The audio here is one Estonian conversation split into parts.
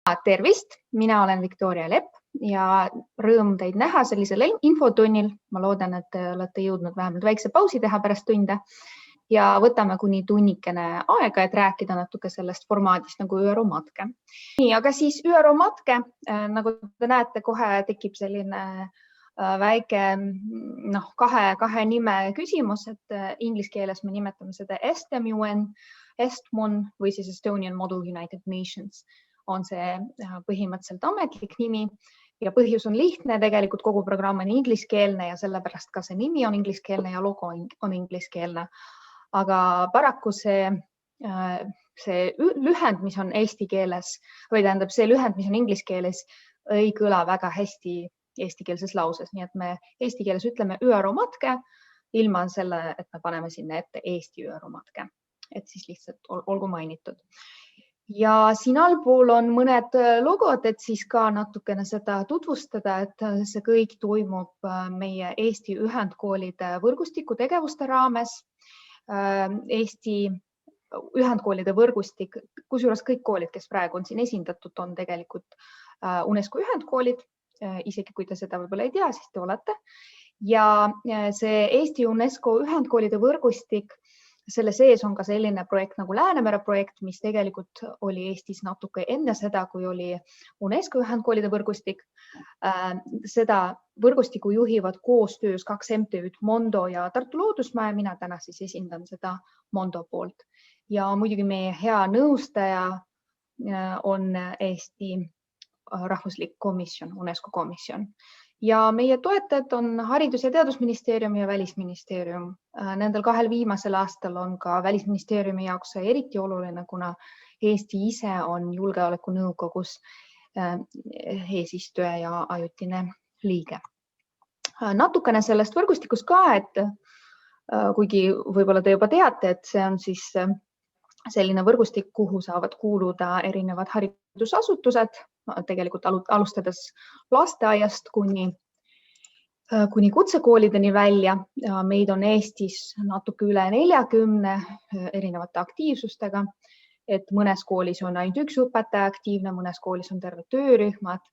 Tervist, mina olen Viktoria Lepp ja rõõm teid näha sellisel infotunnil. Ma loodan, et te olete jõudnud vähemalt väikse pausi teha pärast tunde ja võtame kuni tunnikene aega, et rääkida natuke sellest formaadist nagu ÜRO matke. Nii, aga siis ÜRO matke, nagu te näete, kohe tekib selline väike kahe nime küsimus, et inglise keeles me nimetame seda ESTMUN, ESTMON või siis Estonian Model United Nations on see põhimõtteliselt ametlik nimi ja põhjus on lihtne, tegelikult kogu programm on ingliskeelne ja sellepärast ka see nimi on ingliskeelne ja logo on ingliskeelne. Aga paraku see lühend, mis on eesti keeles või tähendab see lühend, mis on inglise keeles, ei kõla väga hästi eestikeelses lauses, nii et me eesti keeles ütleme ÜRO matke ilma selle, et me paneme sinna ette Eesti ÜRO matke, et siis lihtsalt olgu mainitud. Ja siin allpool on mõned logod, et siis ka natukene seda tutvustada, et see kõik toimub meie Eesti ühendkoolide võrgustiku tegevuste raames. Eesti ühendkoolide võrgustik, kusjuures kõik koolid, kes praegu on siin esindatud, on tegelikult UNESCO ühendkoolid, isegi kui te seda võib-olla ei tea, siis te olete. Ja see Eesti UNESCO ühendkoolide võrgustik, selle sees on ka selline projekt nagu Läänemere projekt, mis tegelikult oli Eestis natuke enne seda, kui oli UNESCO ühendkoolide võrgustik. Seda võrgustiku juhivad koostöös 2 MTÜ-d Mondo ja Tartu Loodusmäe. Mina täna siis esindan seda Mondo poolt. Ja muidugi meie hea nõustaja on Eesti rahvuslik komisjon, UNESCO komisjon. Ja meie toetajad on Haridus- ja Teadusministeerium ja Välisministeerium. Nendel 2 viimasel aastal on ka Välisministeeriumi jaoks eriti oluline, kuna Eesti ise on julgeolekunõukogus eesistuja ja ajutine liige. Natukene sellest võrgustikust ka, et kuigi võib-olla te juba teate, et see on siis selline võrgustik, kuhu saavad kuuluda erinevad haridusasutused, tegelikult alustades lasteaiast kuni kutsekoolideni välja. Meid on Eestis natuke üle 40 erinevate aktiivsustega, et mõnes koolis on ainult 1 õpetaja aktiivne, mõnes koolis on terve töörühmad,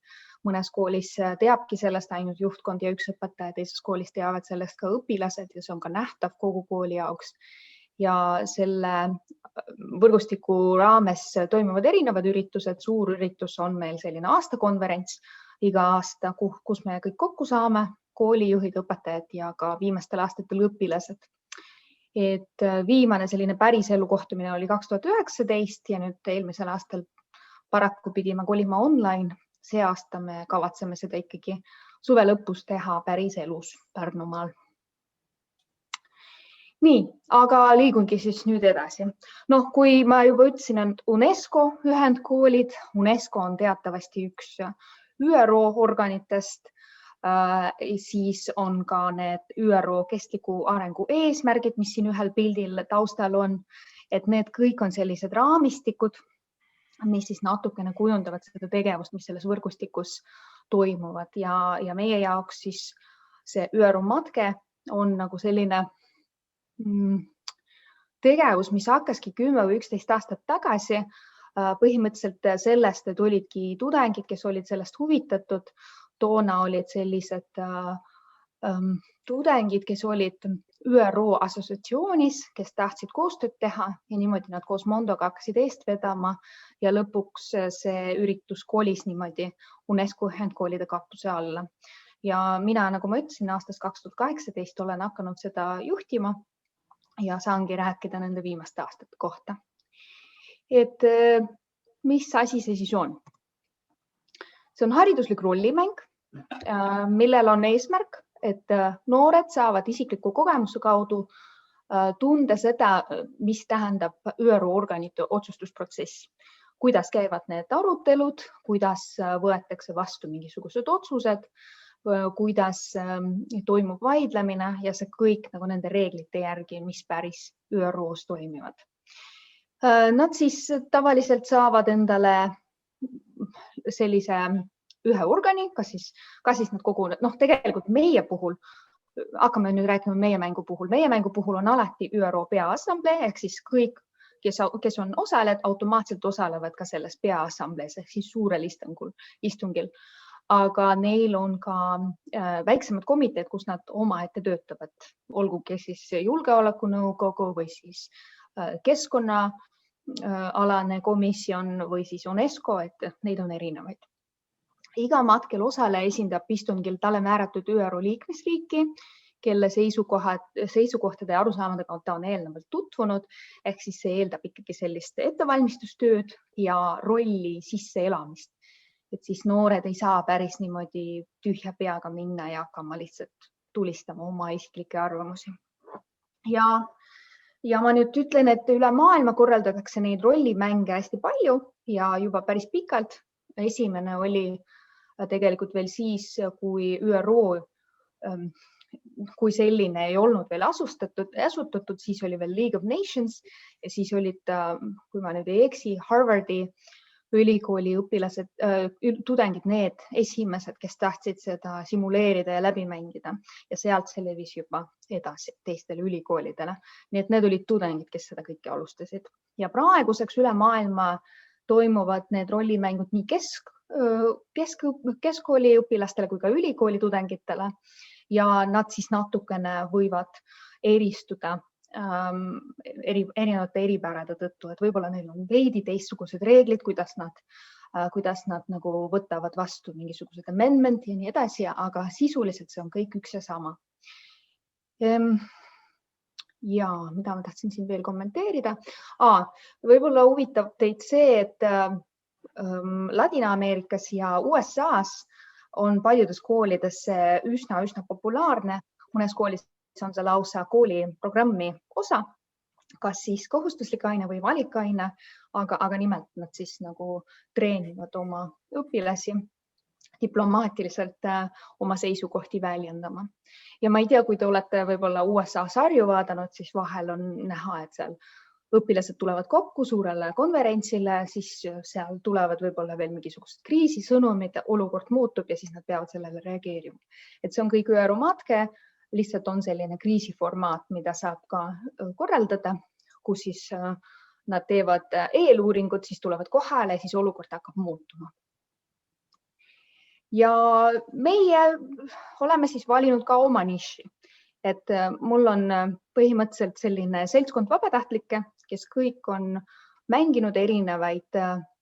mõnes koolis teabki sellest ainult juhtkond ja 1 õpetaja, teises koolis teavad sellest ka õpilased ja see on ka nähtav kogu kooli jaoks. Ja selle võrgustiku raames toimuvad erinevad üritused. Suur üritus on meil selline aastakonverents iga aasta, kus me kõik kokku saame, koolijuhid, õpetajad ja ka viimastel aastatel õpilased. Et viimane selline päriselu kohtumine oli 2019 ja nüüd eelmisel aastal paraku pidime kolima online. See aasta me kavatseme seda ikkagi suve lõpus teha päriselus Pärnumaal. Nii, aga liigungi siis nüüd edasi. Kui ma juba ütlesin, et UNESCO ühendkoolid, UNESCO on teatavasti üks ÜRO organitest, siis on ka need ÜRO kestliku arengu eesmärgid, mis siin ühel pildil taustal on, et need kõik on sellised raamistikud, mis siis natukene kujundavad seda tegevust, mis selles võrgustikus toimuvad ja meie jaoks siis see ÜRO matke on nagu selline tegevus, mis hakkaski 10 või 11 aastat tagasi. Põhimõtteliselt sellest, et olidki tudengid, kes olid sellest huvitatud. Toona olid sellised tudengid, kes olid ÜRO assotsiatsioonis, kes tahtsid koostööd teha ja niimoodi nad koos Mondoga hakkasid eest vedama ja lõpuks see üritus kolis niimoodi UNESCO ühendkoolide katuse alla. Ja mina, nagu ma ütlesin, aastast 2018 olen hakanud seda juhtima ja saangi rääkida nende viimaste aastate kohta. Et mis asi see siis on? See on hariduslik rollimäng, millel on eesmärk, et noored saavad isikliku kogemuse kaudu tunda seda, mis tähendab ÜRO organite otsustusprotsess. Kuidas käivad need arutelud, kuidas võetakse vastu mingisugused otsused, kuidas toimub vaidlemine ja see kõik nagu nende reeglite järgi, mis päris ÜRO-s toimivad. Nad siis tavaliselt saavad endale sellise ühe organi, kas siis nad kogunevad, tegelikult meie puhul, hakkame nüüd rääkima meie mängu puhul on alati ÜRO Peaassamblee ehk siis kõik kes on osalejad, automaatselt osalevad ka selles peaassamblees ehk siis suurel istungil. Aga neil on ka väiksemad komiteed, kus nad omaette töötavad, olgugi siis julgeolekunõukogu või siis keskkonnaalane komisjon või siis UNESCO, et neid on erinevaid. Iga matkel osaleja esindab istungil talle määratud ÜRO liikmesriiki, kelle seisukohtade ja arusaamadega ta on eelnevalt tutvunud, ehk siis see eeldab ikkagi sellist ettevalmistustööd ja rolli sisseelamist. Et siis noored ei saa päris niimoodi tühja peaga minna ja hakkama lihtsalt tulistama oma isiklikke arvamusi. Ja ma nüüd ütlen, et üle maailma korraldatakse neid rollimänge hästi palju ja juba päris pikalt. Esimene oli tegelikult veel siis, kui ÜRO kui selline ei olnud veel asutatud, siis oli veel League of Nations ja siis olid, kui ma nüüd ei eksi, Harvardi ülikooli õpilased, tudengid, need esimesed, kes tahtsid seda simuleerida ja läbi mängida ja sealt see levis juba edasi teistele ülikoolidele. Nii et need olid tudengid, kes seda kõike alustasid. Ja praeguseks üle maailma toimuvad need rollimängud nii keskkooli õpilastele kui ka ülikooli tudengitele ja nad siis natukene võivad eristuda erinevate eripärade tõttu, et võib-olla neil on veidi teistsugused reeglid, kuidas nad nagu võtavad vastu mingisugused amendment ja nii edasi, aga sisuliselt see on kõik üks ja sama. Ja mida ma tahtsin siin veel kommenteerida? Võib-olla huvitab teid see, et Ladina-Ameerikas ja USA-s on paljudes koolides see üsna populaarne, mõnes koolis on see lausa kooliprogrammi osa, kas siis kohustuslik aine või valikaine, aga nimelt nad siis nagu treenivad oma õpilasi diplomaatiliselt oma seisukohti väljendama. Ja ma ei tea, kui te olete võib-olla USA sarju vaadanud, siis vahel on näha, et seal õpilased tulevad kokku suurele konverentsile, siis seal tulevad võib-olla veel mingisugused kriisisõnumid, olukord muutub ja siis nad peavad sellele reageerima. Et see on kõik ÜRO matke, lihtsalt on selline kriisiformaat, mida saab ka korraldada, kus siis nad teevad eeluuringud, siis tulevad kohale ja siis olukord hakkab muutuma. Ja meie oleme siis valinud ka oma niši. Et mul on põhimõtteliselt selline seltskond vabatahtlikke, kes kõik on mänginud erinevaid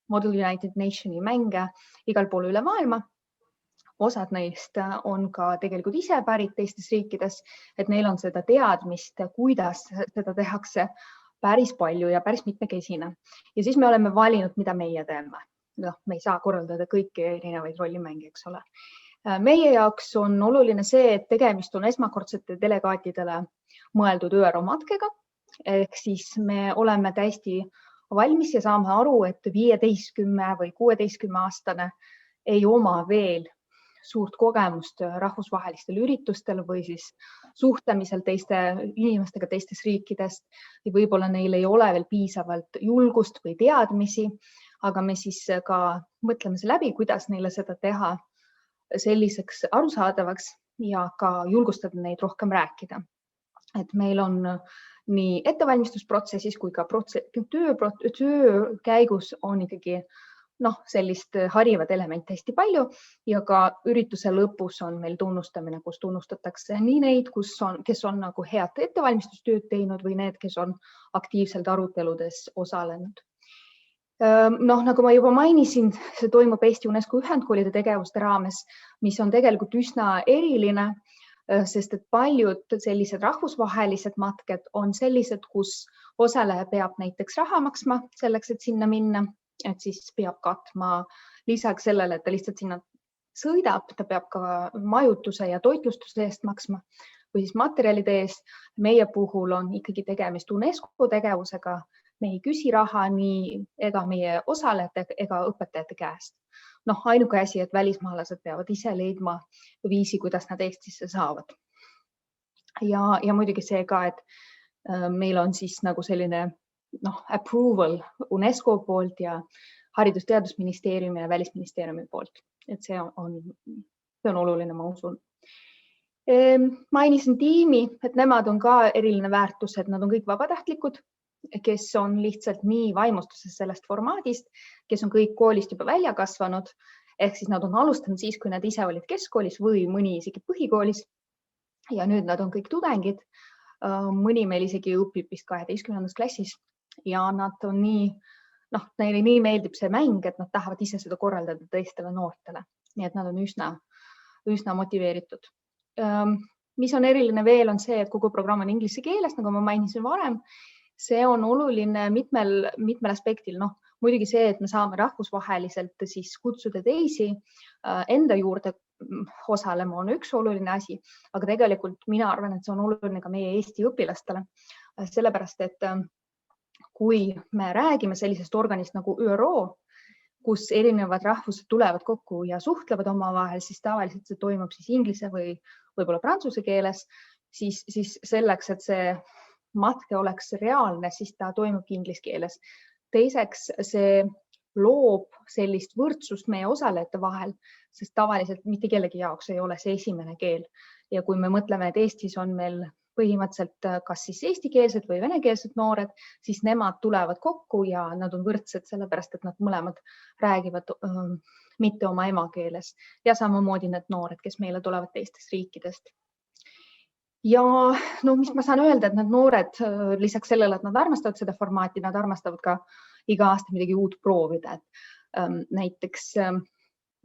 Model United Nationi mänge igal pool üle maailma. Osad neist on ka tegelikult ise pärit teistes riikides, et neil on seda teadmist, kuidas seda tehakse päris palju ja päris mitmekesine. Ja siis me oleme valinud, mida meie teeme. Me ei saa korraldada kõiki erinevaid rollimänge, eks ole. Meie jaoks on oluline see, et tegemist on esmakordsete delegaatidele mõeldud ÜRO matkega. Ehk siis me oleme täiesti valmis ja saame aru, et 15 või 16 aastane ei oma veel suurt kogemust rahvusvahelistel üritustel või siis suhtlemisel teiste inimestega teistest riikidest. Ja võib-olla neil ei ole veel piisavalt julgust või teadmisi, aga me siis ka mõtleme see läbi, kuidas neile seda teha selliseks arusaadavaks ja ka julgustada neid rohkem rääkida. Et meil on nii ettevalmistusprotsessis kui ka töö käigus on ikkagi sellist harivad elemente hästi palju ja ka ürituse lõpus on meil tunnustamine, kus tunnustatakse nii neid, kes on nagu head ettevalmistustööd teinud või need, kes on aktiivselt aruteludes osalenud. Nagu ma juba mainisin, see toimub Eesti UNESCO ühendkoolide tegevuste raames, mis on tegelikult üsna eriline, sest et paljud sellised rahvusvahelised matked on sellised, kus osaleja peab näiteks raha maksma selleks, et sinna minna. Et siis peab katma lisaks sellele, et ta lihtsalt sinna sõidab, ta peab ka majutuse ja toitlustuse eest maksma või siis materjalide eest. Meie puhul on ikkagi tegemist UNESCO tegevusega, me ei küsi raha nii ega meie osalejate ega õpetajate käest. Ainuke asi, et välismaalased peavad ise leidma viisi, kuidas nad Eestisse saavad. Ja muidugi see ka, et meil on siis nagu selline approval UNESCO poolt ja Haridus-Teadusministeeriumi ja Välisministeeriumi poolt. Et see on oluline, ma usun. Mainisin tiimi, et nemad on ka eriline väärtus, et nad on kõik vabatahtlikud. kes on lihtsalt nii vaimustuses sellest formaadist, kes on kõik koolist juba välja kasvanud, ehk siis nad on alustanud siis, kui nad ise olid keskkoolis või mõni isegi põhikoolis. Ja nüüd nad on kõik tudengid. Mõni meil isegi õpib vist 12. klassis ja nad on nii, neile nii meeldib see mäng, et nad tahavad ise seda korraldada teistele noortele. Nii et nad on üsna motiveeritud. Mis on eriline veel on see, et kogu programm on inglise keeles, nagu ma mainisin varem. See on oluline mitmel aspektil. Muidugi see, et me saame rahvusvaheliselt siis kutsuda teisi enda juurde osalema on üks oluline asi, aga tegelikult mina arvan, et see on oluline ka meie Eesti õpilastele. Sellepärast, et kui me räägime sellisest organist nagu ÜRO, kus erinevad rahvused tulevad kokku ja suhtlevad omavahel, siis tavaliselt see toimub siis inglise või võib-olla prantsuse keeles, siis selleks, et see matke oleks reaalne, siis ta toimubki inglise keeles. Teiseks, see loob sellist võrdsust meie osalejate vahel, sest tavaliselt mitte kellegi jaoks ei ole see esimene keel. Ja kui me mõtleme, et Eestis on meil põhimõtteliselt kas siis eestikeelsed või venekeelsed noored, siis nemad tulevad kokku ja nad on võrdsed sellepärast, et nad mõlemad räägivad mitte oma emakeeles ja samamoodi need noored, kes meile tulevad teistest riikidest. Ja mis ma saan öelda, et need noored lisaks sellele, et nad armastavad seda formaati, nad armastavad ka iga aasta midagi uut proovida. Näiteks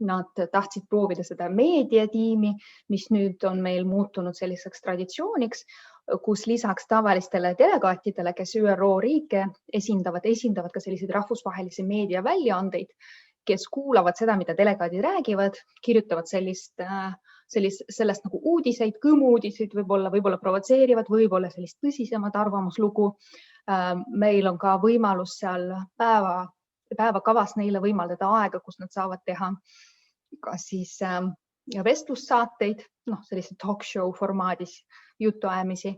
nad tahtsid proovida seda meediatiimi, mis nüüd on meil muutunud selliseks traditsiooniks, kus lisaks tavalistele delegaatidele, kes ÜRO riike esindavad ka selliseid rahvusvahelisi meediaväljaandeid, kes kuulavad seda, mida delegaadid räägivad, kirjutavad sellest nagu uudiseid, kõmuudiseid, võib-olla provotseerivad, võib-olla sellist tõsisemat arvamuslugu. Meil on ka võimalus seal päevakavas neile võimaldada aega, kus nad saavad teha kas siis vestlussaateid, sellise talk show formaadis jutuajamisi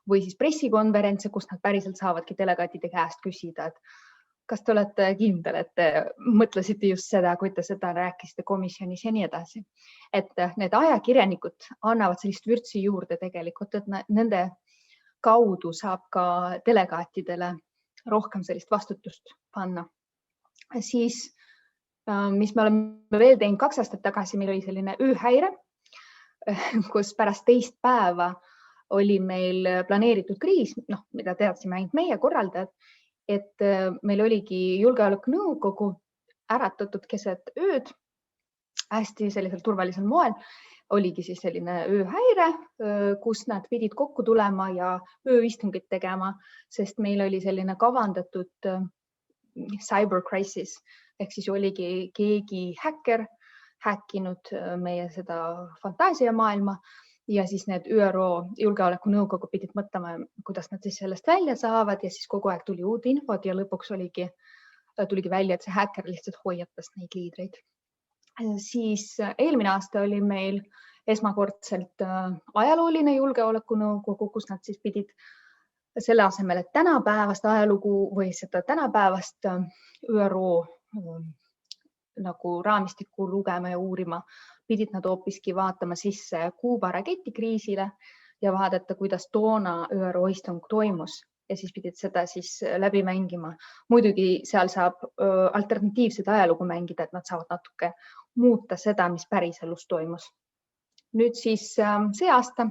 või siis pressikonverentse, kus nad päriselt saavadki delegaatide käest küsida, et kas te olete kindel, et te mõtlesite just seda, kui te seda rääkisite komisjonis ja nii edasi. Et need ajakirjanikud annavad sellist vürtsi juurde tegelikult, et nende kaudu saab ka delegaatidele rohkem sellist vastutust panna. Siis, mis me oleme veel teinud 2 aastat tagasi, meil oli selline ööhäire, kus pärast teist päeva oli meil planeeritud kriis, mida teadsime ainult meie korraldajad, et meil oligi julgeolekunõukogu äratatud keset ööd hästi sellisel turvalisel moel. Oligi siis selline ööhäire, kus nad pidid kokku tulema ja ööistungit tegema, sest meil oli selline kavandatud cyber crisis, ehk siis oligi keegi häkker häkkinud meie seda fantaasiamaailma ja siis need ÜRO julgeolekunõukogu pidid mõtlema, kuidas nad siis sellest välja saavad ja siis kogu aeg tuli uut infot ja lõpuks tuligi välja, et see häkker lihtsalt hoiatas neid liidreid. Siis eelmine aasta oli meil esmakordselt ajalooline julgeolekunõukogu, kus nad siis pidid selle asemel, et tänapäevast ajalugu või seda tänapäevast ÜRO nagu raamistikku lugema ja uurima, pidid nad hoopiski vaatama sisse Kuuba raketikriisile ja vaadata, kuidas toona ÜRO istung toimus ja siis pidid seda siis läbi mängima. Muidugi seal saab alternatiivset ajalugu mängida, et nad saavad natuke muuta seda, mis päriselus toimus. Nüüd siis see aasta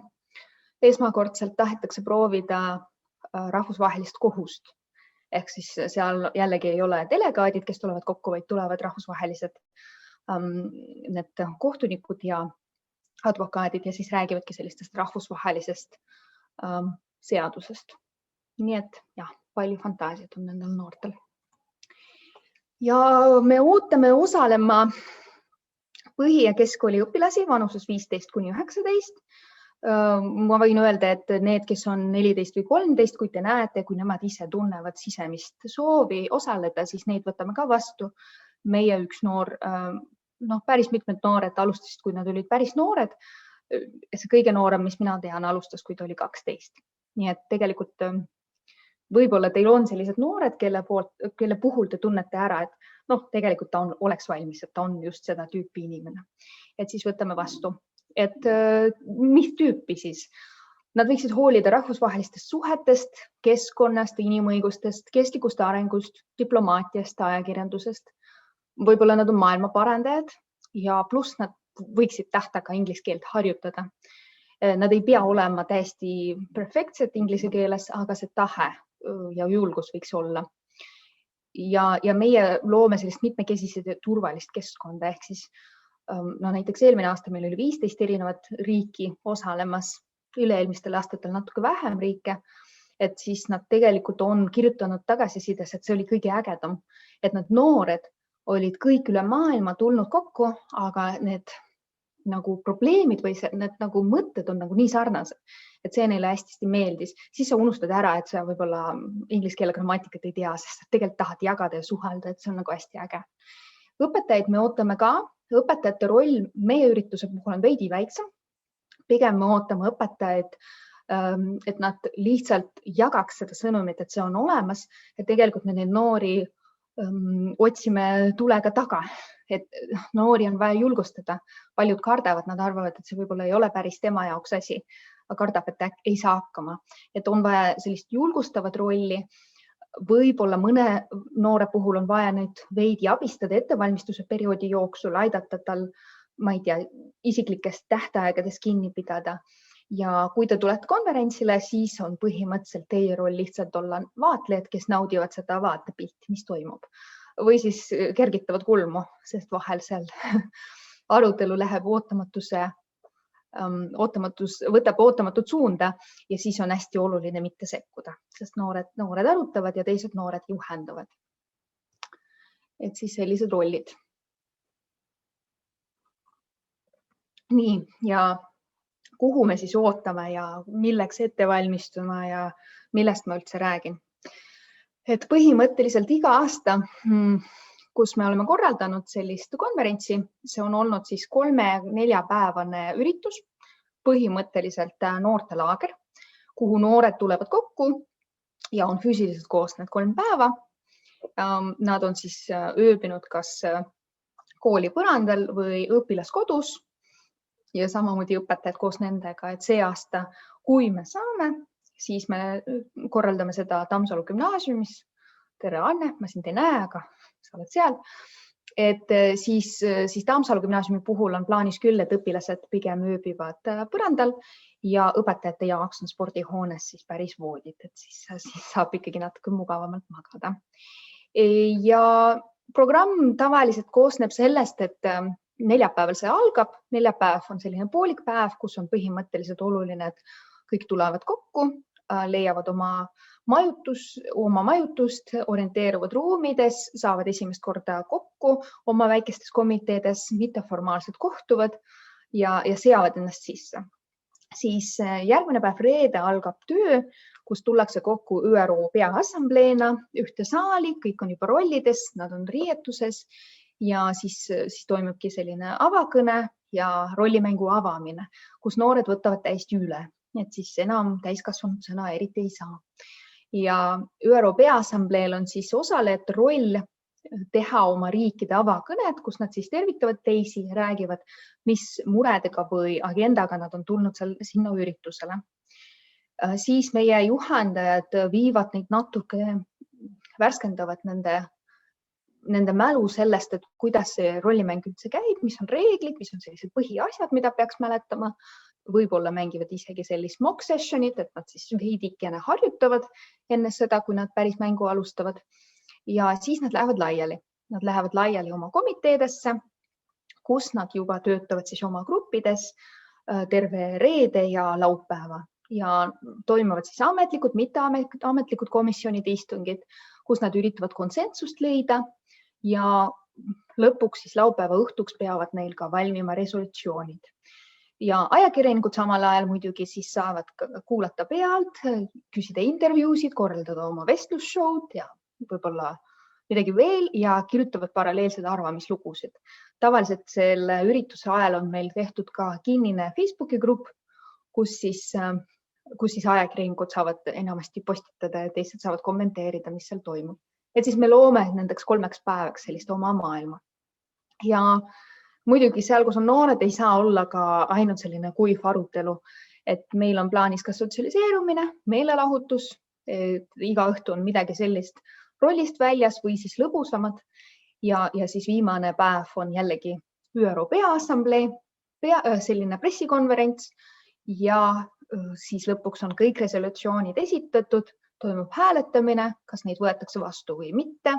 esmakordselt tahetakse proovida rahvusvahelist kohust. Ehk siis seal jällegi ei ole delegaadid, kes tulevad kokku, vaid tulevad rahvusvahelised need kohtunikud ja advokaadid ja siis räägivadki sellistest rahvusvahelisest seadusest. Nii et jah, palju fantaasiat on nendel noortel. Ja me ootame osalema põhi- ja keskkooli õpilasi vanuses 15–19. Ma võin öelda, et need, kes on 14 või 13, kui te näete, kui nemad ise tunnevad sisemist soovi osaleda, siis neid võtame ka vastu. Meie üks noor, päris mitmed noored alustasid, kui nad olid päris noored. See kõige noorem, mis mina tean, alustas, kui ta oli 12. Nii et tegelikult võib-olla teil on sellised noored, kelle puhul te tunnete ära, et tegelikult ta oleks valmis, et ta on just seda tüüpi inimene. Et siis võtame vastu. Et mis tüüpi siis? Nad võiksid hoolida rahvusvahelistest suhetest, keskkonnast, inimõigustest, kestlikust arengust, diplomaatiast, ajakirjandusest. Võib-olla nad on maailma parandajad ja pluss nad võiksid tähtaega inglise keelt harjutada. Nad ei pea olema täiesti perfektsed inglise keeles, aga see tahe ja julgus võiks olla. Ja meie loome sellist mitmekesised ja turvalist keskkonda, ehk siis näiteks eelmine aasta meil oli 15 erinevat riiki osalemas, üle-eelmistel aastatel natuke vähem riike, et siis nad tegelikult on kirjutanud tagasisides, et see oli kõige ägedam, et need noored olid kõik üle maailma tulnud kokku, aga need nagu probleemid või need nagu mõtted on nagu nii sarnased, et see neile hästi meeldis. Siis sa unustad ära, et sa võib-olla inglise keele grammatikat ei tea, sest tegelikult tahad jagada ja suhelda, et see on nagu hästi äge. Õpetajaid me ootame ka. Õpetajate roll meie ürituse puhul on veidi väiksem. Pigem me ootame õpetajaid, et nad lihtsalt jagaks seda sõnumit, et see on olemas, et tegelikult me neid noori otsime tulega taga, et noori on vaja julgustada. Paljud kardavad, nad arvavad, et see võib-olla ei ole päris tema jaoks asi, aga kardab, et ei saa hakkama. Et on vaja sellist julgustavat rolli. Võib-olla mõne noore puhul on vaja nüüd veidi abistada ettevalmistuse perioodi jooksul, aidata tal, ma ei tea, isiklikest tähtaegades kinni pidada. Ja kui te tulete konverentsile, siis on põhimõtteliselt teie roll lihtsalt olla vaatlejad, kes naudivad seda vaatepilti, mis toimub. Või siis kergitavad kulmu, sest vahel seal arutelu läheb võtab ootamatut suunda ja siis on hästi oluline mitte sekkuda, sest noored arutavad ja teised noored juhendavad. Et siis sellised rollid. Nii, ja kuhu me siis ootame ja milleks ette valmistuma ja millest ma üldse räägin. Et põhimõtteliselt iga aasta, kus me oleme korraldanud sellist konverentsi, see on olnud siis 3-4 päevane üritus, põhimõtteliselt noortelaager, kuhu noored tulevad kokku ja on füüsiliselt koos need 3 päeva. Nad on siis ööbinud kas kooli põrandal või õpilaskodus ja samamoodi õpetajad koos nendega, et see aasta, kui me saame, siis me korraldame seda Tammsalu gümnaasiumis. Tere, Anne, ma sind ei näe, aga sa oled seal. Et siis Tammsalu gümnaasiumi puhul on plaanis küll, et õpilased pigem ööbivad põrandal ja õpetajate jaoks on spordihoones siis päris voodid, et siis saab ikkagi natuke mugavamalt magada. Ja programm tavaliselt koosneb sellest, et neljapäeval see algab. Neljapäev on selline poolik päev, kus on põhimõtteliselt oluline, et kõik tulevad kokku, leiavad oma majutust, orienteeruvad ruumides, saavad esimest korda kokku oma väikestes komiteedes, mitteformaalselt kohtuvad ja seavad ennast sisse. Siis järgmine päev reede algab töö, kus tullakse kokku ÜRO Peaassambleena ühte saali, kõik on juba rollides, nad on riietuses ja siis toimubki selline avakõne ja rollimängu avamine, kus noored võtavad täiesti üle, et siis enam täiskasvanud sõna eriti ei saa. Ja ÜRO Peaassambleel on siis osalejate roll teha oma riikide avakõned, kus nad siis tervitavad teisi ja räägivad, mis muredega või agendaga nad on tulnud sinna üritusele. Siis meie juhendajad viivad neid natuke, värskendavad nende mälu sellest, et kuidas see rollimäng üldse käib, mis on reeglid, mis on sellised põhiasjad, mida peaks mäletama. Võib-olla mängivad isegi sellist mock sessionit, et nad siis veidikene harjutavad enne seda, kui nad päris mängu alustavad. Ja siis nad lähevad laiali. Nad lähevad laiali oma komiteedesse, kus nad juba töötavad siis oma gruppides terve reede ja laupäeva. Ja toimuvad siis ametlikud, mitteametlikud komisjonide istungid, kus nad üritavad konsensust leida ja lõpuks siis laupäeva õhtuks peavad neil ka valmima resolutsioonid. Ja ajakirjanikud samal ajal muidugi siis saavad kuulata pealt, küsida intervjuusid, korraldada oma vestlusshowd ja võib-olla midagi veel ja kirjutavad paralleelseid arvamislugusid. Tavaliselt selle ürituse ajal on meil tehtud ka kinnine Facebooki grupp, kus siis ajakirjanikud saavad enamasti postitada ja teised saavad kommenteerida, mis seal toimub. Et siis me loome nendeks 3 päevaks sellist oma maailma. Ja muidugi seal, kus on noored, ei saa olla ka ainult selline kuiv arutelu, et meil on plaanis ka sotsialiseerumine, meelelahutus, iga õhtu on midagi sellist rollist väljas või siis lõbusamad ja siis viimane päev on jällegi ÜRO Peaassamblee, selline pressikonverents ja siis lõpuks on kõik resolutsioonid esitatud, toimub hääletamine, kas neid võetakse vastu või mitte.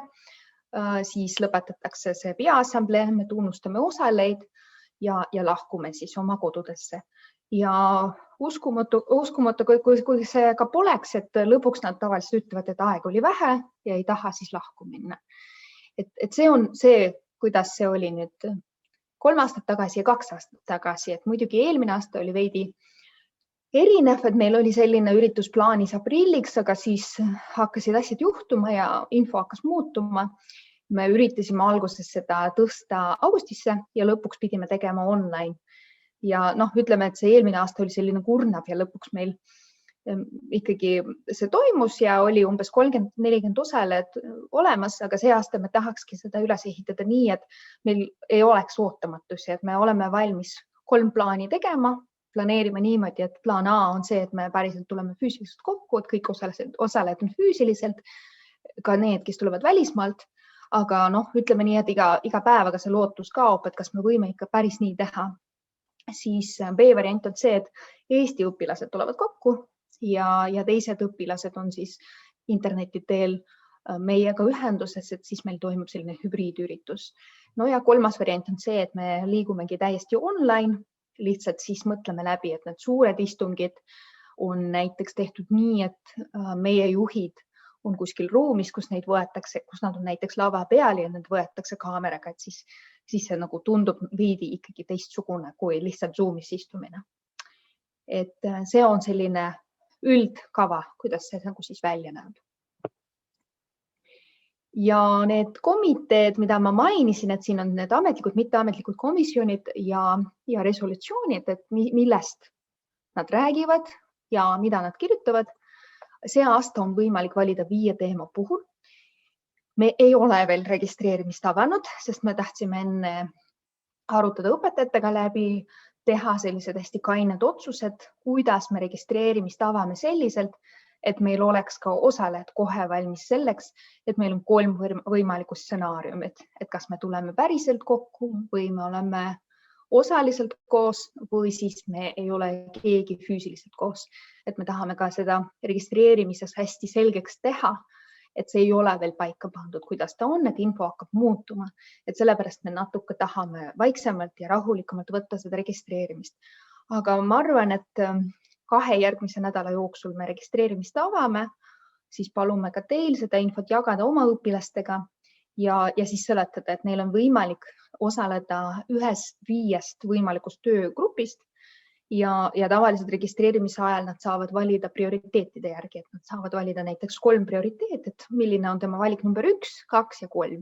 Siis lõpetatakse see Peaassamblee, me tunnustame osaleid ja lahkume siis oma kodudesse. Ja uskumatu, kui see ka poleks, et lõpuks nad tavaliselt ütlevad, et aeg oli vähe ja ei taha siis lahku minna. Et see on see, kuidas see oli nüüd 3 aastat tagasi ja 2 aastat tagasi, et muidugi eelmine aasta oli veidi erinev, et meil oli selline üritus plaanis aprilliks, aga siis hakkasid asjad juhtuma ja info hakkas muutuma. Me üritasime alguses seda tõsta augustisse ja lõpuks pidime tegema online. Ja ütleme, et see eelmine aasta oli selline kurnav ja lõpuks meil ikkagi see toimus ja oli umbes 30-40 osalejat olemas, aga see aasta me tahakski seda üles ehitada nii, et meil ei oleks ootamatusi, et me oleme valmis 3 plaani tegema, planeerime niimoodi, et plaan A on see, et me päriselt tuleme füüsiliselt kokku, et kõik osalejad on füüsiliselt, ka need, kes tulevad välismaalt, aga ütleme nii, et iga päevaga see lootus kaob, et kas me võime ikka päris nii teha. Siis B-variant on see, et Eesti õpilased tulevad kokku ja teised õpilased on siis interneti teel meiega ühenduses, et siis meil toimub selline hübriidüritus. Ja 3. variant on see, et me liigumegi täiesti online, lihtsalt siis mõtleme läbi, et need suured istungid on näiteks tehtud nii, et meie juhid on kuskil ruumis, kus neid võetakse, kus nad on näiteks lava peal ja need võetakse kaameraga, et siis see nagu tundub veidi ikkagi teistsugune kui lihtsalt Zoomis istumine. Et see on selline üldkava, kuidas see nagu siis välja näeb. Ja need komiteed, mida ma mainisin, et siin on need ametlikud, mitteametlikud komisjonid ja resolutsioonid, et millest nad räägivad ja mida nad kirjutavad. See aasta on võimalik valida 5 teema puhul. Me ei ole veel registreerimist avanud, sest me tahtsime enne arutada õpetajatega läbi, teha sellised hästi kained otsused, kuidas me registreerimist avame selliselt, et meil oleks ka osalejad kohe valmis selleks, et meil on 3 võimalikku stsenaariumit, et kas me tuleme päriselt kokku või me oleme osaliselt koos või siis me ei ole keegi füüsiliselt koos. Et me tahame ka seda registreerimises hästi selgeks teha, et see ei ole veel paika pandud, kuidas ta on, et info hakkab muutuma. Et sellepärast me natuke tahame vaiksemalt ja rahulikumalt võtta seda registreerimist. Aga ma arvan, et 2 järgmise nädala jooksul me registreerimist avame, siis palume ka teil seda infot jagada oma õpilastega ja siis seletada, et neil on võimalik osaleda 1-5 võimalikust töögrupist ja tavaliselt registreerimise ajal nad saavad valida prioriteetide järgi, et nad saavad valida näiteks 3 prioriteeti, et milline on tema valik number 1, 2 ja 3.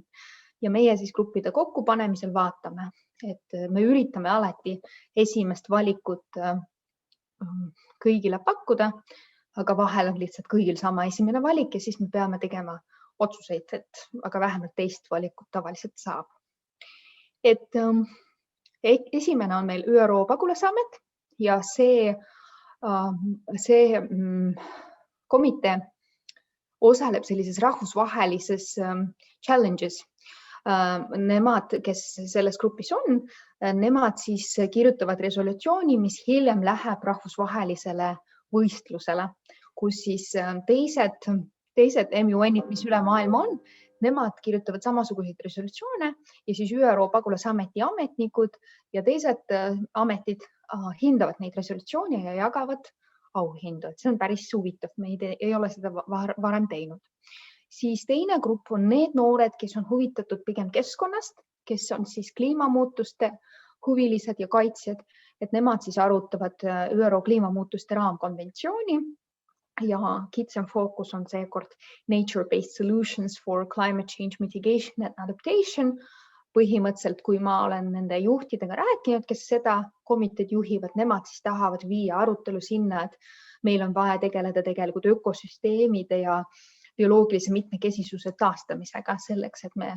Ja meie siis gruppide kokkupanemisel vaatame, et me üritame alati esimest valikut kõigile pakkuda, aga vahel on lihtsalt kõigil sama esimene valik ja siis me peame tegema otsuseid, et aga vähemalt teist valikut tavaliselt saab. Et esimene on meil ÜRO pagulasamet ja see komitee osaleb sellises rahvusvahelises challenges. Nemad, kes selles grupis on, nemad siis kirjutavad resolutsiooni, mis hiljem läheb rahvusvahelisele võistlusele, kus siis teised MUN-id, mis üle maailma on, nemad kirjutavad samasuguseid resolutsioone ja siis ÜRO pagulasameti ametnikud ja teised ametid hindavad neid resolutsioone ja jagavad auhindu. Et see on päris huvitav, me ei ole seda varem teinud. Siis teine grupp on need noored, kes on huvitatud pigem keskkonnast, kes on siis kliimamuutuste huvilised ja kaitsjad, et nemad siis arutavad ÜRO kliimamuutuste raamkonventsiooni ja kitsam fookus on seekord nature-based solutions for climate change mitigation and adaptation. Põhimõtteliselt, kui ma olen nende juhtidega rääkinud, kes seda komiteed juhivad, nemad siis tahavad viia arutelu sinna, et meil on vaja tegeleda tegelikult ökosüsteemide ja bioloogilise mitmekesisuse taastamisega selleks, et me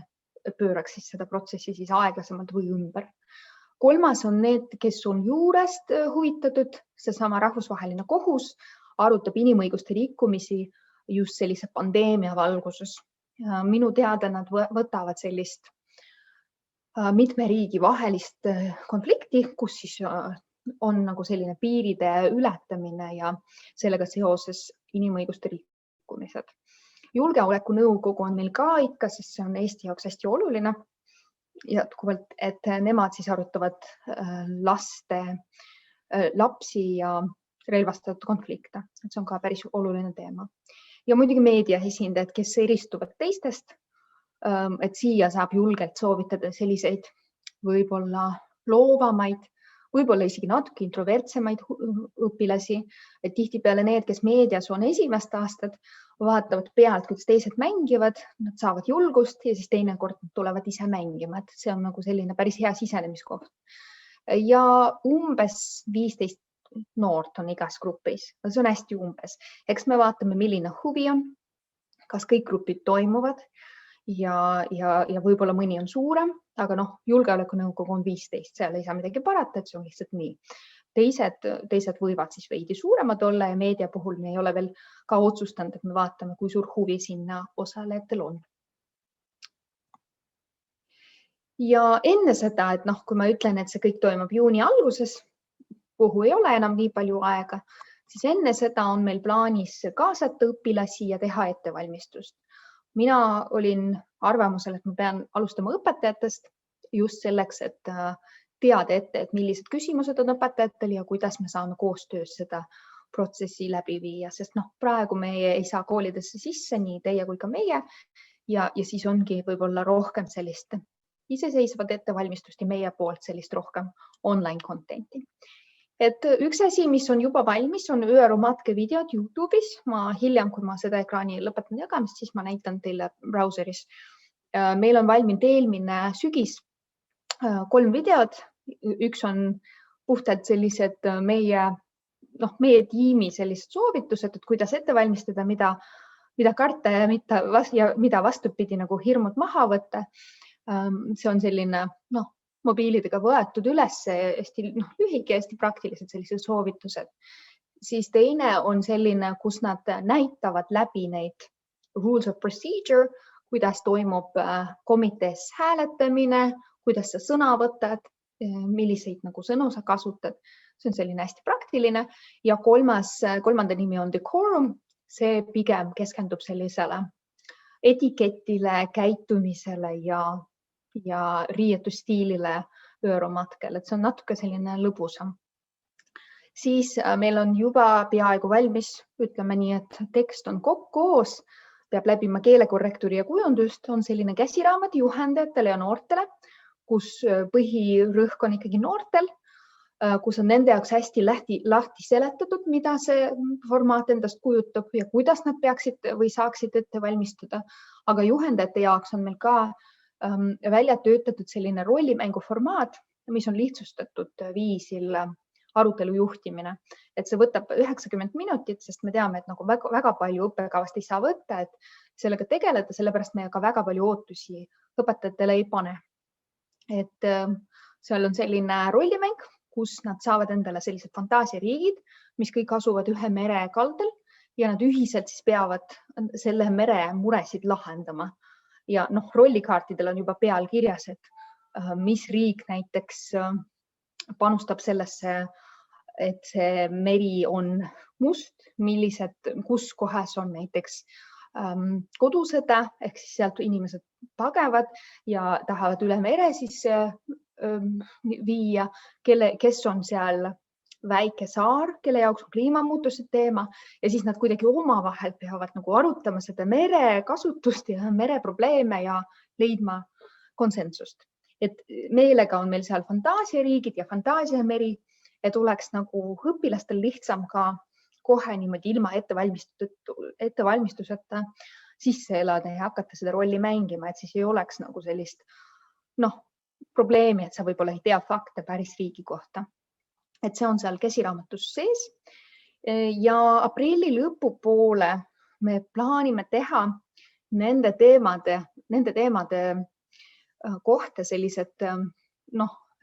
pööraks siis seda protsessi siis aeglasemalt või ümber. kolmas on need, kes on juurest huvitatud, seesama rahvusvaheline kohus arutab inimõiguste rikkumisi just sellise pandeemia valguses. Minu teada nad võtavad sellist mitme riigi vahelist konflikti, kus siis on nagu selline piiride ületamine ja sellega seoses inimõiguste rikkumised. Julgeolekunõukogu on meil ka ikka, sest see on Eesti jaoks hästi oluline jätkuvalt, et nemad siis arutavad lapsi ja relvastatud konflikte. See on ka päris oluline teema. Ja muidugi meedia esindajad, kes eristuvad teistest, et siia saab julgelt soovitada selliseid võib-olla loovamaid, võib-olla isegi natuke introvertsemaid õpilasi, et tihtipeale need, kes meedias on esimest aastat, vaatavad pealt, kuidas teised mängivad, nad saavad julgust ja siis teinekord tulevad ise mängima, et see on nagu selline päris hea sisenemiskoht. Ja umbes 15 noort on igas grupis, see on hästi umbes. Eks me vaatame, milline huvi on, kas kõik grupid toimuvad ja võib-olla mõni on suurem, aga julgeolekunõukogu on 15, seal ei saa midagi parata, et see on lihtsalt nii. Teised võivad siis veidi suuremad olla ja meedia puhul me ei ole veel ka otsustanud, et me vaatame, kui suur huvi sinna osalejatel on. Ja enne seda, et kui ma ütlen, et see kõik toimub juuni alguses, kuhu ei ole enam nii palju aega, siis enne seda on meil plaanis kaasata õpilasi ja teha ettevalmistust. Mina olin arvamusel, et ma pean alustama õpetajatest just selleks, et teada ette, et millised küsimused on õpetajatel ja kuidas me saame koostöös seda protsessi läbi viia, sest praegu me ei saa koolidesse sisse, nii teie kui ka meie ja siis ongi võib-olla rohkem sellist iseseisvat ettevalmistust ja meie poolt sellist rohkem online contenti. Et üks asi, mis on juba valmis, on ÜRO matke videod YouTube'is. Ma hiljem, kui ma seda ekraani lõpetan jagamist, siis ma näitan teile brauseris. Meil on valminud eelmine sügis 3 videod. Üks on puhtalt sellised meie tiimi sellised soovitused, et kuidas ette valmistada, mida karta ja mida vastupidi nagu hirmud maha võtta. See on selline, mobiilidega võetud üles hästi lühike, hästi praktilised sellised soovitused. Siis teine on selline, kus nad näitavad läbi neid rules of procedure, kuidas toimub komitees hääletamine, kuidas sa sõna võtad, milliseid sõnu sa kasutad. See on selline hästi praktiline. Ja kolmanda nimi on decorum. See pigem keskendub sellisele etiketile, käitumisele ja riietusstiilile ÜRO matkel, et see on natuke selline lõbusam. Siis meil on juba peaaegu valmis, ütleme nii, et tekst on koos, peab läbima keelekorrektuuri ja kujundust, on selline käsiraamat juhendajatele ja noortele, kus põhirõhk on ikkagi noortel, kus on nende jaoks hästi lahti seletatud, mida see formaat endast kujutab ja kuidas nad peaksid või saaksid ette valmistada. Aga juhendajate jaoks on meil ka välja töötatud selline rollimängu formaat, mis on lihtsustatud viisil arutelu juhtimine. Et see võtab 90 minutit, sest me teame, et väga palju õppekavast ei saa võtta, et sellega tegeleda, sellepärast me ka väga palju ootusi õpetajatele ei pane. Et seal on selline rollimäng, kus nad saavad endale sellised fantaasiariigid, mis kõik asuvad ühe mere kaldal ja nad ühiselt siis peavad selle mere muresid lahendama. Ja rollikaartidel on juba peal kirjas, et mis riik näiteks panustab sellesse, et see meri on must, kus kohas on näiteks kodusõda, ehk siis sealt inimesed pagevad ja tahavad üle mere siis viia, kes on seal väike saar, kelle jaoks on kliimamuutused teema ja siis nad kuidagi omavahel peavad arutama seda mere kasutust ja mere probleeme ja leidma konsensust. Et meelega on meil seal fantaasiariigid ja fantaasiameri, et oleks õpilastel lihtsam ka kohe niimoodi ilma ettevalmistuseta sisse elada ja hakata seda rolli mängima, et siis ei oleks sellist probleemi, et sa võib-olla ei tea fakte päris riigi kohta. Et see on seal käsiraamatus sees ja aprilli lõpupoole me plaanime teha nende teemade kohta sellised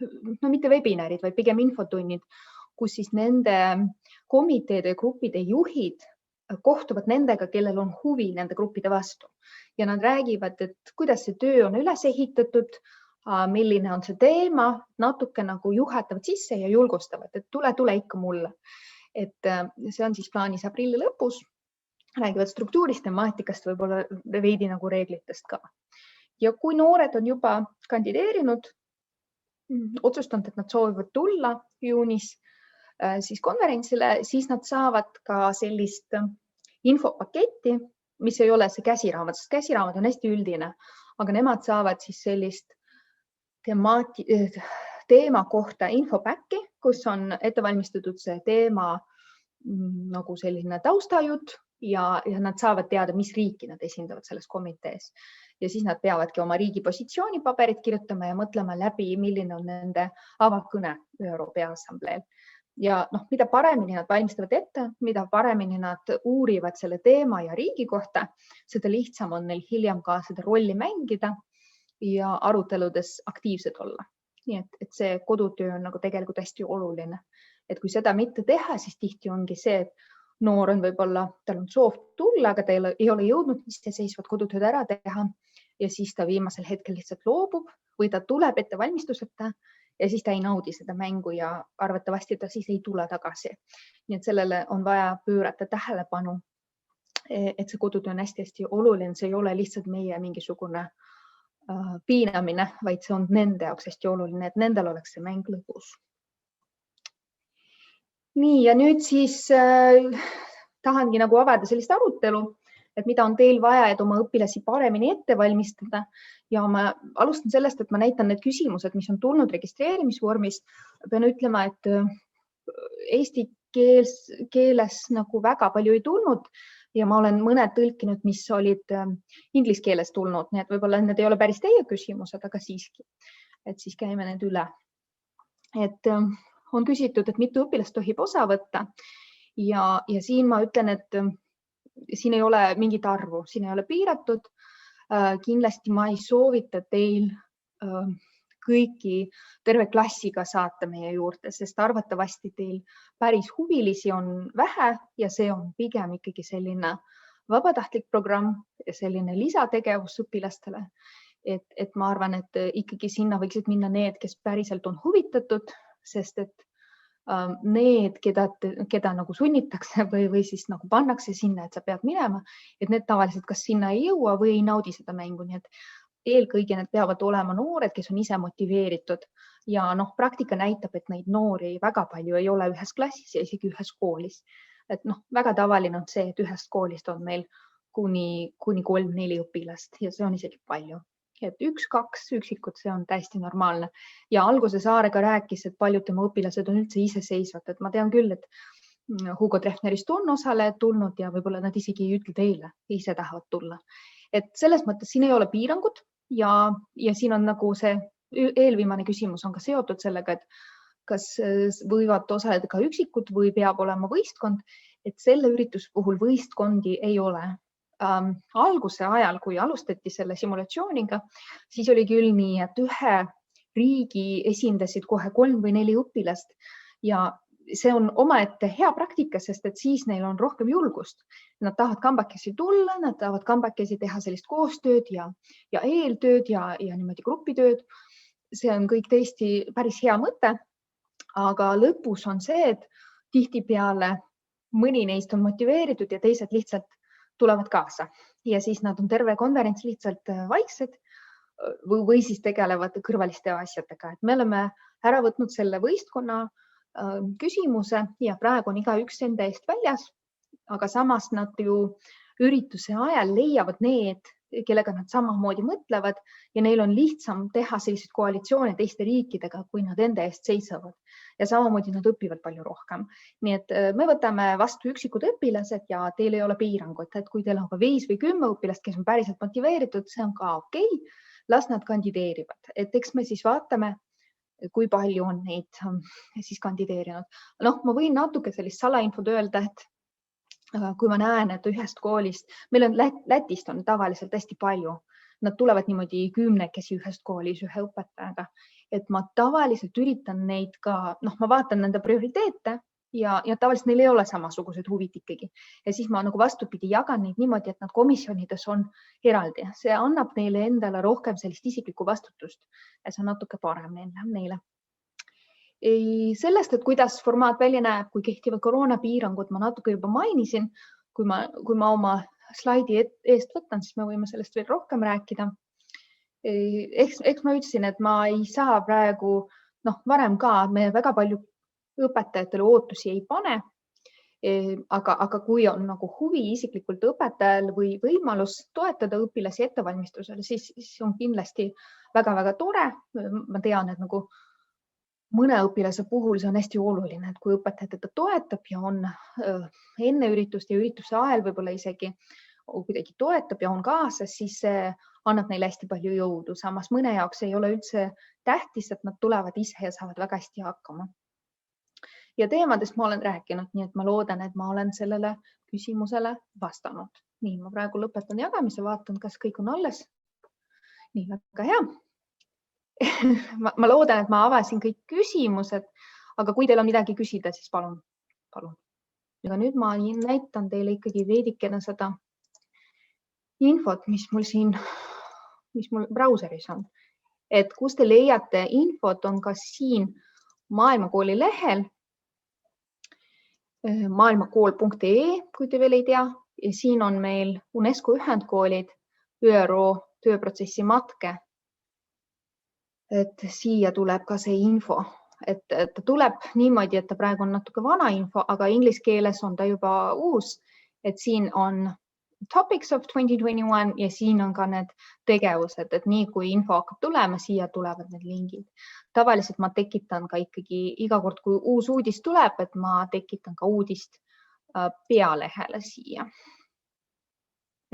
no mitte webinarid, vaid pigem infotunnid, kus siis nende komiteede ja gruppide juhid kohtuvad nendega, kellel on huvi nende gruppide vastu ja nad räägivad, et kuidas see töö on üles ehitatud, milline on see teema, natuke nagu juhatavad sisse ja julgustavad, et tule ikka mulle. Et see on siis plaanis aprilli lõpus, räägivad struktuurist, temaatikast, võib-olla veidi nagu reeglitest ka. Ja kui noored on juba kandideerinud, otsustanud, et nad soovivad tulla juunis siis konverentsile, siis nad saavad ka sellist infopaketti, mis ei ole see käsiraamat, sest käsiraamat on hästi üldine, aga nemad saavad siis sellist teema kohta infopäkki, kus on ette valmistatud see teema nagu selline taustajutt ja nad saavad teada, mis riiki nad esindavad selles komitees. Ja siis nad peavadki oma riigi positsioonipaberid kirjutama ja mõtlema läbi, milline on nende avakõne ÜRO Peaassambleel. Ja mida paremini nad valmistavad ette, mida paremini nad uurivad selle teema ja riigi kohta, seda lihtsam on neil hiljem ka seda rolli mängida ja aruteludes aktiivsed olla. Nii et see kodutöö on nagu tegelikult hästi oluline. Et kui seda mitte teha, siis tihti ongi see, et noor on võib-olla, tal on soov tulla, aga ta ei ole jõudnud iseseisvat kodutööd ära teha ja siis ta viimasel hetkel lihtsalt loobub või ta tuleb ettevalmistuseta ja siis ta ei naudi seda mängu ja arvatavasti ta siis ei tule tagasi. Nii et sellele on vaja pöörata tähelepanu, et see kodutöö on hästi-hästi oluline. See ei ole lihtsalt meie mingisugune piinamine, vaid see on nende jaoks hästi oluline, et nendel oleks see mäng lõbus. Nii, ja nüüd siis tahangi nagu avada sellist arutelu, et mida on teil vaja, et oma õpilasi paremini ette valmistada. Ja ma alustan sellest, et ma näitan need küsimused, mis on tulnud registreerimisvormis. Pean ütlema, et eesti keeles nagu väga palju ei tulnud ja ma olen mõned tõlkinud, mis olid inglise keeles tulnud, nii et võib-olla need ei ole päris teie küsimused, aga siiski, et siis käime need üle. Et on küsitud, et mitu õpilast tohib osa võtta ja siin ma ütlen, et siin ei ole mingit arvu, siin ei ole piiratud. Kindlasti ma ei soovita teil kõiki terve klassiga saata meie juurde, sest arvatavasti teil päris huvilisi on vähe ja see on pigem ikkagi selline vabatahtlik programm ja selline lisategevus õpilastele. Et ma arvan, et ikkagi sinna võiksid minna need, kes päriselt on huvitatud, sest et need, keda nagu sunnitakse või siis nagu pannakse sinna, et sa pead minema, et need tavaliselt kas sinna ei jõua või ei naudi seda mängu. Nii et eelkõige need peavad olema noored, kes on ise motiveeritud ja praktika näitab, et neid noori väga palju ei ole ühes klassis ja isegi ühes koolis. Et väga tavaline on see, et ühest koolist on meil kuni 3-4 õpilast ja see on isegi palju. Et 1-2 üksikut, see on täiesti normaalne. Ja alguses Aare ka rääkis, et paljud tema õpilased on üldse iseseisvad. Et ma tean küll, et Hugo Treffnerist on osalejad tulnud ja võib-olla nad isegi ei ütle teile, ise tahavad tulla. Et selles mõttes siin ei ole piirangud ja siin on nagu see eelviimane küsimus on ka seotud sellega, et kas võivad osaleda ka üksikud või peab olema võistkond. Et selle ürituse puhul võistkondi ei ole. Alguse ajal, kui alustati selle simulatsiooniga, siis oli küll nii, et ühe riigi esindasid kohe 3 või 4 õpilast ja see on omaette hea praktika, sest et siis neil on rohkem julgust. Nad tahavad kambakesi tulla, nad tahavad kambakesi teha sellist koostööd ja eeltööd ja niimoodi grupitööd. See on kõik tõesti päris hea mõte, aga lõpus on see, et tihtipeale mõni neist on motiveeritud ja teised lihtsalt tulevad kaasa ja siis nad on terve konverents lihtsalt vaiksed või siis tegelevad kõrvaliste asjadega. Et me oleme ära võtnud selle võistkonna küsimuse ja praegu on igaüks enda eest väljas, aga samas nad ju ürituse ajal leiavad need, kellega nad samamoodi mõtlevad ja neil on lihtsam teha selliseid koalitsioone teiste riikidega, kui nad enda eest seisavad. Ja samamoodi nad õpivad palju rohkem. Nii et me võtame vastu üksikud õpilased ja teil ei ole piirangut, et kui teil on ka 5 või 10 õpilast, kes on päriselt motiveeritud, see on ka okei, las nad kandideerivad. Et eks me siis vaatame, kui palju on neid siis kandideerinud. Ma võin natuke sellist salainfot öelda, et kui ma näen, et ühest koolist, meil on Lätist on tavaliselt hästi palju nad tulevad niimoodi 10 ühest koolis ühe õpetajaga, et ma tavaliselt üritan neid ka, ma vaatan nende prioriteete ja tavaliselt neil ei ole samasugused huvid ikkagi. Ja siis ma nagu vastupidi jagan neid niimoodi, et nad komisjonides on eraldi. See annab neile endale rohkem sellist isiklikku vastutust ja see on natuke parem neile. Sellest, et kuidas formaat välja näeb, kui kehtivad koroonapiirangud, ma natuke juba mainisin. Kui ma oma slaidi eest võtan, siis me võime sellest veel rohkem rääkida. Eks ma ütlesin, et ma ei saa praegu, varem ka me väga palju õpetajatele ootusi ei pane, aga kui on nagu huvi isiklikult õpetajal või võimalus toetada õpilasi ettevalmistusel, siis on kindlasti väga-väga tore. Ma tean, et nagu mõne õpilase puhul see on hästi oluline, et kui õpetaja teda toetab ja on enne üritust ja ürituse ajal võib-olla isegi kuidagi toetab ja on kaasas, siis see annab neile hästi palju jõudu. Samas mõne jaoks ei ole üldse tähtis, et nad tulevad ise ja saavad väga hästi hakkama. Ja teemadest ma olen rääkinud, nii et ma loodan, et ma olen sellele küsimusele vastanud. Nii, ma praegu lõpetan jagamise, vaatan, kas kõik on alles. Nii, väga hea. Ma loodan, et ma avasin kõik küsimused, aga kui teil on midagi küsida, siis palun. Ja nüüd ma näitan teile ikkagi veidikene seda infot, mis mul brauseris on. Et kus te leiate infot, on ka siin Maailmakooli lehel, maailmakool.ee, kui te veel ei tea. Ja siin on meil UNESCO ühendkoolid, ÜRO tööprotsessi matke. Et siia tuleb ka see info, et ta tuleb niimoodi, et ta praegu on natuke vana info, aga inglise keeles on ta juba uus, et siin on Topics of 2021 ja siin on ka need tegevused, et nii kui info hakkab tulema, siia tulevad need lingid. Tavaliselt ma tekitan ka ikkagi iga kord, kui uus uudis tuleb, et ma tekitan ka uudist pealehele siia.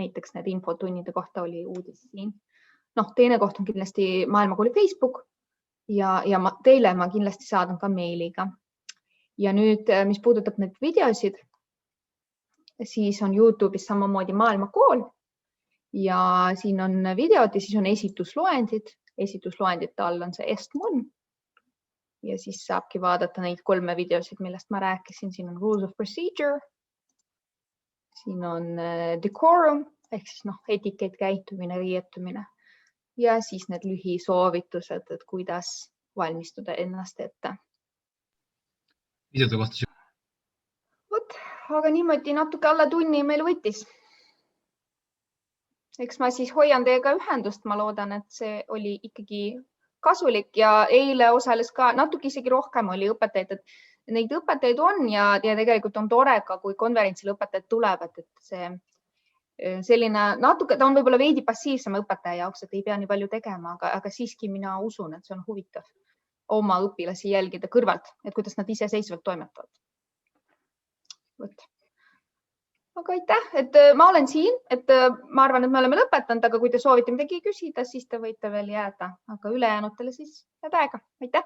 Näiteks need infotunnide kohta oli uudis siin. Teine koht on kindlasti Maailmakooli Facebook ja teile ma kindlasti saadan ka meiliga. Ja nüüd, mis puudutab need videosid, siis on YouTube'is samamoodi Maailmakool ja siin on videod ja siis on esitusloendid. Esitusloendite all on see Est-Mon ja siis saabki vaadata neid 3 videosid, millest ma rääkisin. Siin on Rules of Procedure, siin on Decorum ehk siis etikett, käitumine, riietumine ja siis need lühisoovitused, et kuidas valmistuda ennast ette. Videote kohta. Aga niimoodi natuke alla tunni meil võttis. Eks ma siis hoian teiega ühendust. Ma loodan, et see oli ikkagi kasulik ja eile osales ka natuke isegi rohkem oli õpetajaid, et neid õpetajaid on ja tegelikult on tore ka, kui konverentsil õpetajad tulevad, et see selline natuke, ta on võib-olla veidi passiivsem õpetaja jaoks, et ei pea nii palju tegema, aga siiski mina usun, et see on huvitav oma õpilasi jälgida kõrvalt, et kuidas nad iseseisvalt toimetavad. Aga aitäh, et ma olen siin, et ma arvan, et me oleme lõpetanud, aga kui te soovite midagi küsida, siis te võite veel jääda, aga ülejäänutele siis head aega. Aitäh!